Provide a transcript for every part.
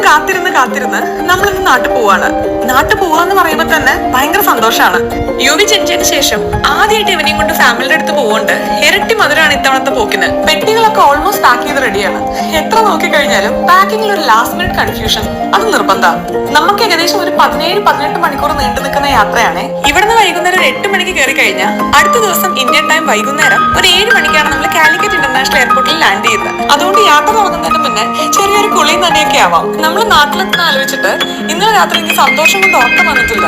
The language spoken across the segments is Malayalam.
കാത്തിരുന്ന് നമ്മളിന്ന് നാട്ടിൽ പോവാണ്. നാട്ടിൽ പോവാന്ന് പറയുമ്പോ തന്നെ ഭയങ്കര സന്തോഷമാണ്. യുവി ജനിച്ചതിന് ശേഷം ആദ്യമായിട്ട് ഇവനെയും കൊണ്ട് ഫാമിലിയുടെ അടുത്ത് പോകുന്നുണ്ട്. ഇരട്ടി മധുരമാണ് ഇത്തവണത്തെ പോക്കിന്. പെട്ടികളൊക്കെ ഓൾമോസ്റ്റ് പാക്ക് ചെയ്ത് റെഡിയാണ്. എത്ര നോക്കിക്കഴിഞ്ഞാലും പാക്കിങ്ങിൽ ഒരു ലാസ്റ്റ് മിനിറ്റ് കൺഫ്യൂഷൻ അത് നിർബന്ധമാണ്. നമുക്ക് ഏകദേശം ഒരു 17-18 മണിക്കൂർ നീണ്ടു നിൽക്കുന്ന യാത്രയാണ്. ഇവിടുന്ന് വൈകുന്നേരം 8 മണിക്ക് കയറി കഴിഞ്ഞാൽ അടുത്ത ദിവസം ഇന്ത്യൻ ടൈം വൈകുന്നേരം ഒരു 7 മണിക്കാണ് നമ്മൾ കാലിക്കറ്റ് ഇന്റർനാഷണൽ എയർപോർട്ടിൽ ലാൻഡ് ചെയ്യുന്നത്. അതുകൊണ്ട് യാത്ര തുടങ്ങുന്നതിന് മുന്നേ ചെറിയൊരു കുളിയും തന്നെയൊക്കെ ആവാം. നമ്മൾ നാട്ടിലെത്തുന്ന ആലോചിച്ചിട്ട് ഇന്നലെ രാത്രി എനിക്ക് സന്തോഷം കൊണ്ട് ഉറക്കം വന്നിട്ടില്ല.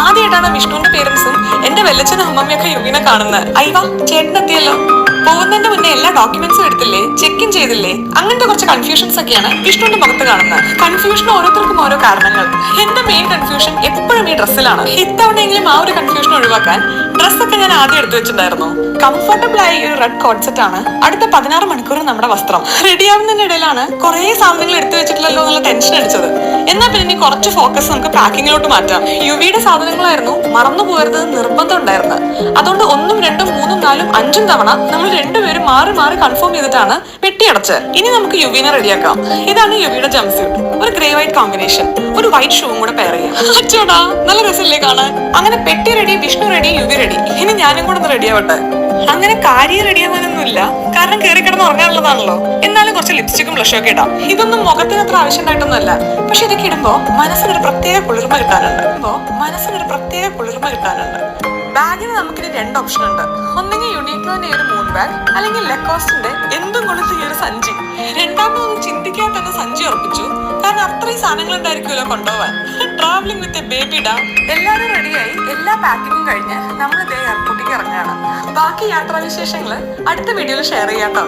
ആദ്യമായിട്ടാണ് വിഷ്ണുവിന്റെ പേരൻസും എന്റെ വെല്ലച്ചനും അമ്മമ്മയൊക്കെ യുവിനെ കാണുന്നത്. അയ്യോ, ചേട്ടനെത്തിയല്ലോ. പോകുന്നതിന്റെ മുന്നേ എല്ലാ ഡോക്യുമെന്റ്സും എടുത്തില്ലേ, ചെക്ക് ഇൻ ചെയ്തില്ലേ, അങ്ങനത്തെ കുറച്ച് കൺഫ്യൂഷൻസ് ഒക്കെയാണ് വിഷ്ണുവിന്റെ മുഖത്ത് കാണുന്നത്. കൺഫ്യൂഷൻ ഓരോരുത്തർക്കും ഓരോ കാരണങ്ങൾ. എന്റെ മെയിൻ കൺഫ്യൂഷൻ എപ്പോഴും ഈ ഡ്രസ്സിലാണ്. ഇത്തവണയെങ്കിലും ആ ഒരു കൺഫ്യൂഷൻ ഒഴിവാക്കാൻ ഡ്രസ്സൊക്കെ ഞാൻ ആദ്യം എടുത്തു വെച്ചിട്ടുണ്ടായിരുന്നു. കംഫർട്ടബിൾ ആയ ഒരു റെഡ് കോട്ട് സെറ്റ് ആണ് അടുത്ത 16 മണിക്കൂർ നമ്മുടെ വസ്ത്രം. റെഡിയാവുന്നതിന്റെ ഇടയിലാണ് കുറെ സാധനങ്ങൾ എടുത്തു വെച്ചിട്ടില്ലല്ലോ എന്നുള്ള ടെൻഷൻ അടിച്ചത്. എന്നാൽ പിന്നെ ഇനി കുറച്ച് ഫോക്കസ് നമുക്ക് പാക്കിങ്ങിലോട്ട് മാറ്റാം. യുവിയുടെ സാധനങ്ങളായിരുന്നു മറന്നു പോകരുത് നിർബന്ധം ഉണ്ടായിരുന്നത്. അതുകൊണ്ട് 1, 2, 3, 4, 5 തവണ നമ്മൾ രണ്ടുപേരും മാറി മാറി കൺഫേം ചെയ്തിട്ടാണ് വെട്ടിയടച്ചത്. ഇനി നമുക്ക് യുവിനെ റെഡിയാക്കാം. ഇതാണ് യുവിയുടെ ജംപ് സ്യൂട്ട്. ഒരു ഗ്രേ വൈറ്റ് കോമ്പിനേഷൻ, ഒരു വൈറ്റ് ഷൂവും കൂടെ പെയർ ചെയ്യാം. അച്ചോടാ, നല്ല രസമല്ലേ കാണാൻ. അങ്ങനെ പെട്ടി ready, Vishnu ready, Yuvi ready. ഇനി ഞാനും കൂടെ ഒന്ന് റെഡിയാവട്ടെ. അങ്ങനെ കാര്യം റെഡിയാവാനൊന്നുമില്ല, കാരണം കയറി കിടന്ന് ഉറങ്ങാനുള്ളതാണല്ലോ. എന്നാലും കുറച്ച് ലിപ്സ്റ്റിക്കും ബ്ലഷും ഒക്കെ ഇടാം. ഇതൊന്നും മുഖത്തിന് അത്ര ആവശ്യമായിട്ടൊന്നുമല്ല. പക്ഷെ ഇതൊക്കെ ഇടുമ്പോ മനസ്സിനൊരു പ്രത്യേക കുളിർമ കിട്ടാനുണ്ട്. ബാഗിന് നമുക്കിനി 2 ഓപ്ഷൻ ഉണ്ട്. ഒന്നെങ്കിൽ യുണീക്ലോന്റെ ഒരു മൂൺ ബാഗ്, അല്ലെങ്കിൽ ലെക്കോസ്റ്റിന്റെ എന്തും കൊണ്ടുള്ള ഈ ഒരു സഞ്ചി. രണ്ടാമതൊന്നും ചിന്തിക്കാതെ തന്നെ സഞ്ചി ഉറപ്പിച്ചു, കാരണം അത്രയും സാധനങ്ങൾ ഉണ്ടായിരിക്കുമല്ലോ കൊണ്ടുപോവാൻ. ട്രാവലിംഗ് വിത്ത് എ ബേബി ഡാ. എല്ലാവരും റെഡിയായി, എല്ലാ പാക്കിങ്ങും കഴിഞ്ഞ് നമ്മൾ ഇതേ എയർപോർട്ടിലേക്ക് ഇറങ്ങുകയാണ്. ബാക്കി യാത്രാവിശേഷങ്ങൾ അടുത്ത വീഡിയോയിൽ ഷെയർ ചെയ്യാട്ടോ.